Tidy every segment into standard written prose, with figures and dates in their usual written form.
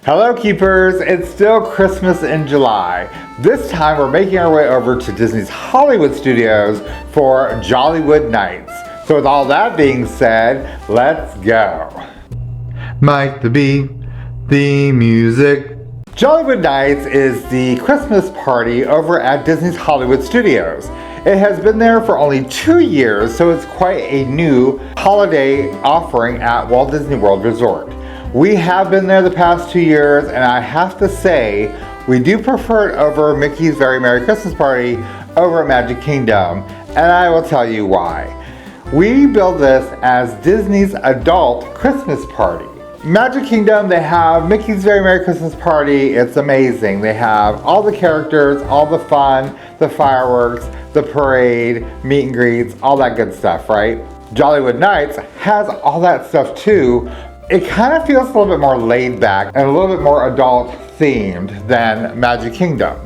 Hello Keepers, it's still Christmas in July. This time we're making our way over to Disney's Hollywood Studios for Jollywood Nights. So with all that being said, let's go. Mike the Bee, the music. Jollywood Nights is the Christmas party over at Disney's Hollywood Studios. It has been there for only 2 years, so it's quite a new holiday offering at Walt Disney World Resort. We have been there the past 2 years, and I have to say, we do prefer it over Mickey's Very Merry Christmas Party over at Magic Kingdom, and I will tell you why. We build this as Disney's adult Christmas party. Magic Kingdom, they have Mickey's Very Merry Christmas Party. It's amazing. They have all the characters, all the fun, the fireworks, the parade, meet and greets, all that good stuff, right? Jollywood Nights has all that stuff too. It kind of feels a little bit more laid back and a little bit more adult themed than Magic Kingdom.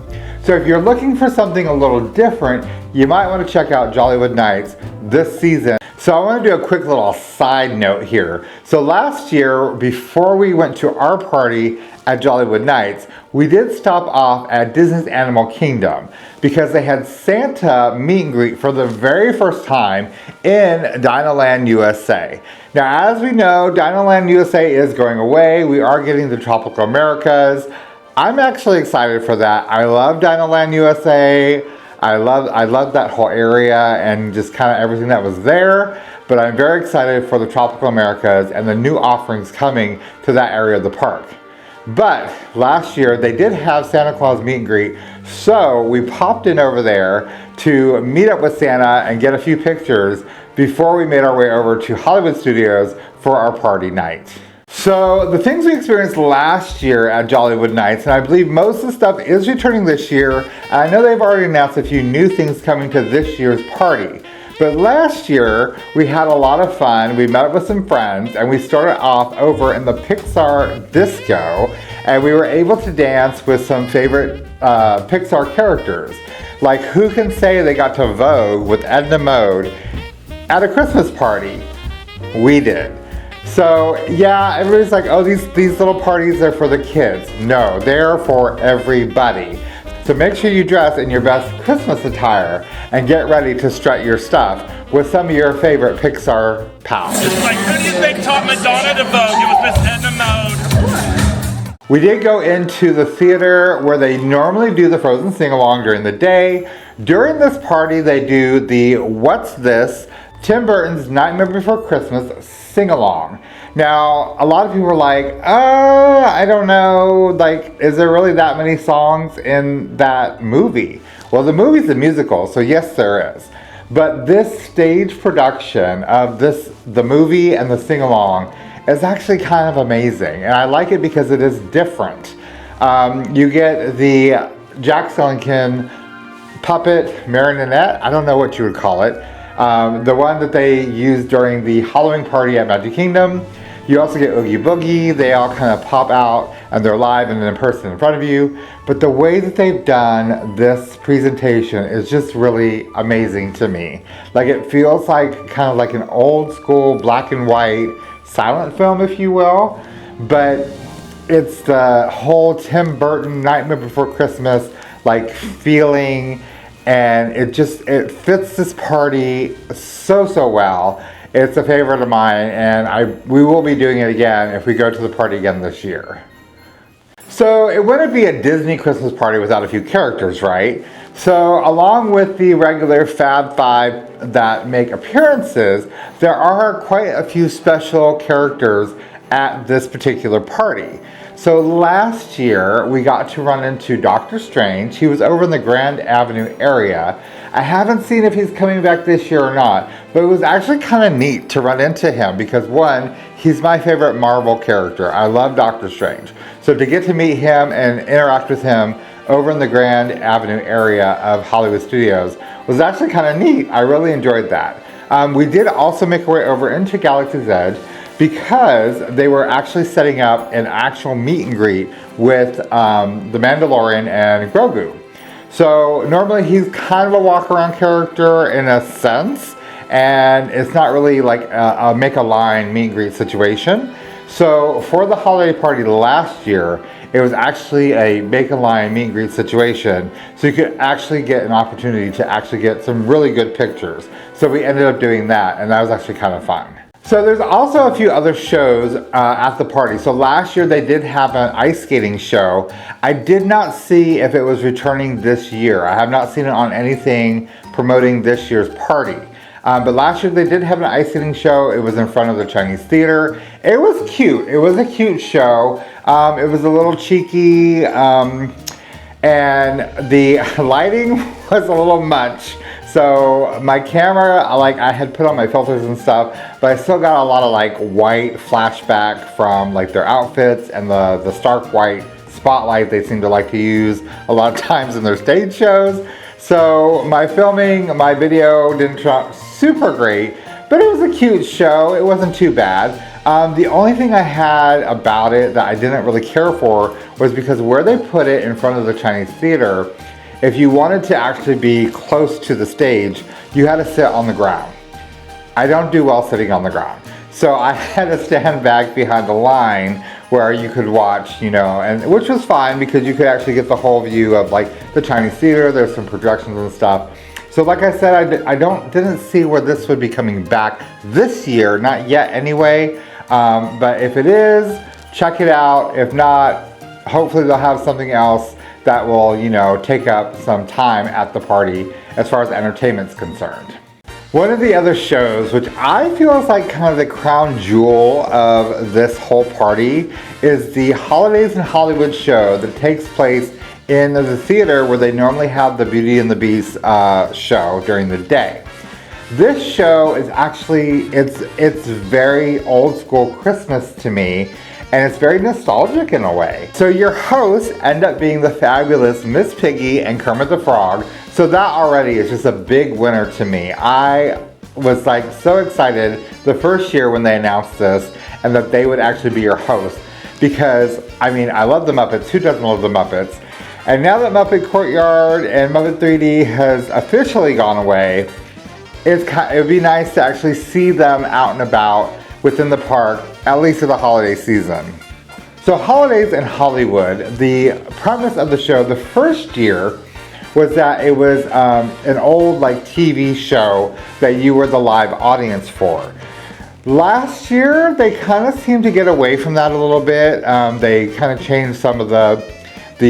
So if you're looking for something a little different, you might want to check out Jollywood Nights this season. So I want to do a quick little side note here. So last year, before we went to our party at Jollywood Nights, we did stop off at Disney's Animal Kingdom because they had Santa meet and greet for the very first time in Dinoland USA. Now, as we know, Dinoland USA is going away. We are getting the Tropical Americas. I'm actually excited for that. I love Dinoland USA. I love that whole area and just kind of everything that was there. But I'm very excited for the Tropical Americas and the new offerings coming to that area of the park. But last year they did have Santa Claus meet and greet, so we popped in over there to meet up with Santa and get a few pictures before we made our way over to Hollywood Studios for our party night. So the things we experienced last year at Jollywood Nights, and I believe most of the stuff is returning this year, and I know they've already announced a few new things coming to this year's party. But last year, we had a lot of fun. We met up with some friends, and we started off over in the Pixar Disco, and we were able to dance with some favorite Pixar characters. Like, who can say they got to Vogue with Edna Mode at a Christmas party? We did. So yeah, everybody's like, oh, these little parties are for the kids. No, they're for everybody. So make sure you dress in your best Christmas attire and get ready to strut your stuff with some of your favorite Pixar pals. It's like, who do you think taught Madonna to Vogue? It was Miss Edna Mode. We did go into the theater where they normally do the Frozen sing-along during the day. During this party, they do the What's This? Tim Burton's Nightmare Before Christmas sing-along. Now, a lot of people are like, I don't know, like, is there really that many songs in that movie? Well, the movie's a musical, so yes, there is. But this stage production of the movie and the sing-along is actually kind of amazing, and I like it because it is different. You get the Jack Skellington puppet marionette, I don't know what you would call it. The one that they used during the Halloween party at Magic Kingdom. You also get Oogie Boogie. They all kind of pop out and they're live and in person in front of you. But the way that they've done this presentation is just really amazing to me. Like, it feels like kind of like an old school black and white silent film, if you will. But it's the whole Tim Burton Nightmare Before Christmas like feeling. And it fits this party so well. It's a favorite of mine, and we will be doing it again if we go to the party again this year. So it wouldn't be a Disney Christmas party without a few characters, right? So along with the regular Fab Five that make appearances, there are quite a few special characters at this particular party. So last year, we got to run into Doctor Strange. He was over in the Grand Avenue area. I haven't seen if he's coming back this year or not, but it was actually kind of neat to run into him because, one, he's my favorite Marvel character. I love Doctor Strange. So to get to meet him and interact with him over in the Grand Avenue area of Hollywood Studios was actually kind of neat. I really enjoyed that. We did also make our way over into Galaxy's Edge because they were actually setting up an actual meet and greet with the Mandalorian and Grogu. So normally he's kind of a walk around character in a sense, and it's not really like a make a line meet and greet situation. So for the holiday party last year, it was actually a bacon line meet and greet situation. So you could actually get an opportunity to actually get some really good pictures. So we ended up doing that, and that was actually kind of fun. So there's also a few other shows at the party. So last year they did have an ice skating show. I did not see if it was returning this year. I have not seen it on anything promoting this year's party. But last year they did have an ice skating show. It was in front of the Chinese theater. It was cute. It was a cute show. It was a little cheeky, and the lighting was a little much. So my camera, like I had put on my filters and stuff, but I still got a lot of like white flashback from like their outfits and the stark white spotlight they seem to like to use a lot of times in their stage shows. So my filming, my video didn't turn out super great, but it was a cute show. It wasn't too bad. The only thing I had about it that I didn't really care for was because where they put it in front of the Chinese theater, if you wanted to actually be close to the stage, you had to sit on the ground. I don't do well sitting on the ground. So I had to stand back behind the line where you could watch, you know, and which was fine because you could actually get the whole view of like the Chinese theater. There's some projections and stuff. So like I said, I didn't see where this would be coming back this year, not yet anyway. But if it is, check it out. If not, hopefully they'll have something else that will, you know, take up some time at the party as far as entertainment's concerned. One of the other shows, which I feel is like kind of the crown jewel of this whole party, is the Holidays in Hollywood show that takes place in the theater where they normally have the Beauty and the Beast show during the day. This show is actually, it's very old school Christmas to me, and it's very nostalgic in a way. So your hosts end up being the fabulous Miss Piggy and Kermit the Frog. So that already is just a big winner to me. I was like so excited the first year when they announced this and that they would actually be your host, because I mean, I love the Muppets. Who doesn't love the Muppets? And now that Muppet Courtyard and Muppet 3D has officially gone away, it would be nice to actually see them out and about within the park, at least for the holiday season. So Holidays in Hollywood, the premise of the show the first year was that it was an old like TV show that you were the live audience for. Last year, they kind of seemed to get away from that a little bit. They kind of changed some of the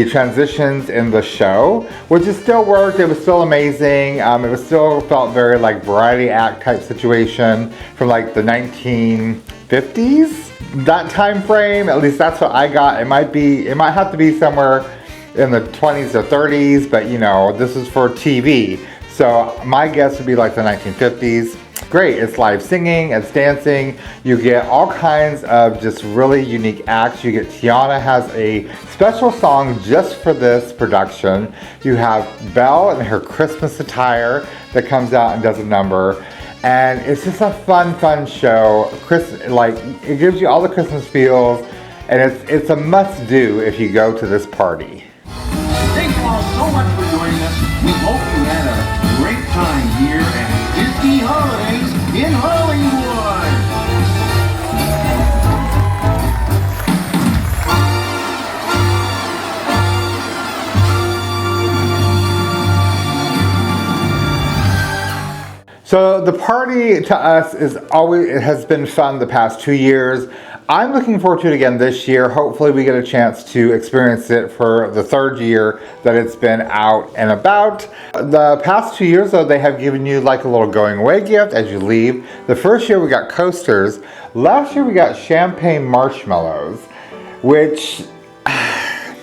transitions in the show, which it still worked. It was still amazing. It was still felt very like variety act type situation from like the 1950s. That time frame, at least that's what I got. It might have to be somewhere in the 20s or 30s, but you know, this is for TV. So my guess would be like the 1950s. Great, it's live singing, it's dancing. You get all kinds of just really unique acts. You get Tiana has a special song just for this production. You have Belle in her Christmas attire that comes out and does a number. And it's just a fun show. Like it gives you all the Christmas feels, and it's a must do if you go to this party. Thank you all so much for joining us. We hope you had a great time here at Disney Holidays in Hollywood. So the party to us it has been fun the past 2 years. I'm looking forward to it again this year. Hopefully we get a chance to experience it for the third year that it's been out and about. The past 2 years though, they have given you like a little going away gift as you leave. The first year we got coasters. Last year we got champagne marshmallows, which I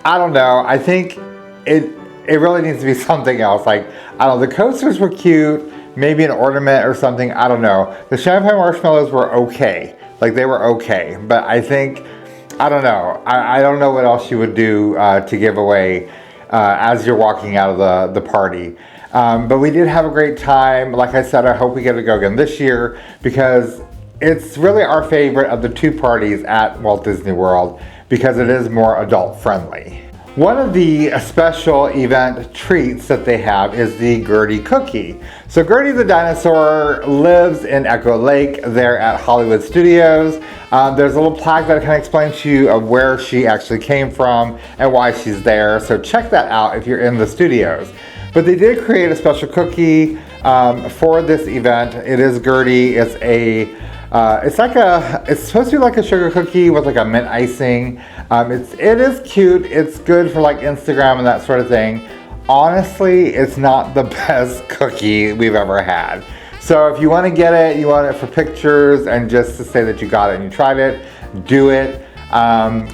don't know. I think it really needs to be something else. Like, I don't know, the coasters were cute, maybe an ornament or something, I don't know. The champagne marshmallows were okay. Like, they were okay, but I think, I don't know. I don't know what else you would do to give away as you're walking out of the party. But we did have a great time. Like I said, I hope we get to go again this year because it's really our favorite of the two parties at Walt Disney World because it is more adult friendly. One of the special event treats that they have is the Gertie cookie. So Gertie the dinosaur lives in Echo Lake there at Hollywood Studios. There's a little plaque that kind of explains to you of where she actually came from and why she's there. So check that out if you're in the studios. But they did create a special cookie for this event. It is Gertie. It's supposed to be like a sugar cookie with like a mint icing. It is cute. It's good for like Instagram and that sort of thing. Honestly, it's not the best cookie we've ever had. So if you want to get it, you want it for pictures and just to say that you got it and you tried it, do it.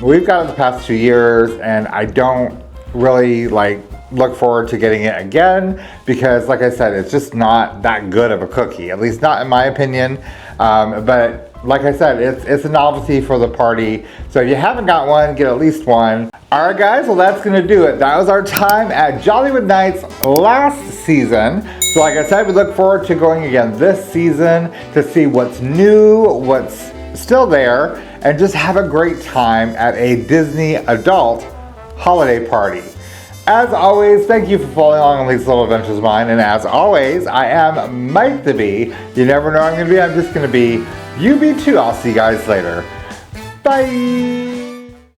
We've got it the past 2 years and I don't really look forward to getting it again because like I said, it's just not that good of a cookie, at least not in my opinion. But like I said, it's a novelty for the party. So if you haven't got one, get at least one. All right guys, well that's gonna do it. That was our time at Jollywood Nights last season. So like I said, we look forward to going again this season to see what's new, what's still there, and just have a great time at a Disney adult holiday party. As always, thank you for following along on these little adventures of mine. And as always, I am Mike the Bee. You never know who I'm going to be. I'm just going to be. You be too. I'll see you guys later. Bye.